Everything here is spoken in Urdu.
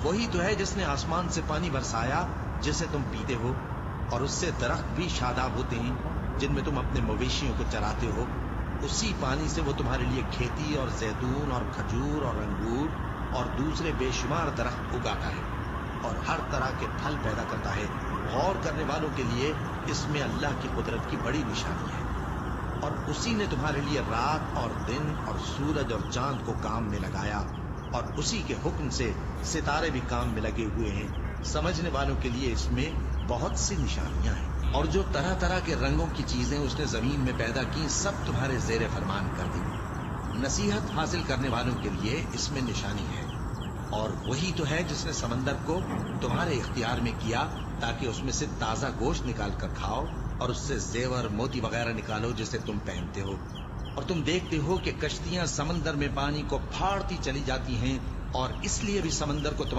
وہی تو ہے جس نے آسمان سے پانی برسایا جسے تم پیتے ہو، اور اس سے درخت بھی شاداب ہوتے ہیں جن میں تم اپنے مویشیوں کو چراتے ہو۔ اسی پانی سے وہ تمہارے لیے کھیتی اور زیتون اور کھجور اور انگور اور دوسرے بے شمار درخت اگاتا ہے اور ہر طرح کے پھل پیدا کرتا ہے۔ غور کرنے والوں کے لیے اس میں اللہ کی قدرت کی بڑی نشانی ہے۔ اور اسی نے تمہارے لیے رات اور دن اور سورج اور چاند کو کام میں لگایا، اور اسی کے حکم سے ستارے بھی کام میں لگے ہوئے ہیں۔ سمجھنے والوں کے لیے اس میں بہت سی نشانیاں ہیں۔ اور جو طرح طرح کے رنگوں کی چیزیں اس نے زمین میں پیدا کی، سب تمہارے زیر فرمان کر دی۔ نصیحت حاصل کرنے والوں کے لیے اس میں نشانی ہے۔ اور وہی تو ہے جس نے سمندر کو تمہارے اختیار میں کیا تاکہ اس میں سے تازہ گوشت نکال کر کھاؤ اور اس سے زیور موتی وغیرہ نکالو جسے تم پہنتے ہو۔ اور تم دیکھتے ہو کہ کشتیاں سمندر میں پانی کو پھاڑتی چلی جاتی ہیں، اور اس لیے بھی سمندر کو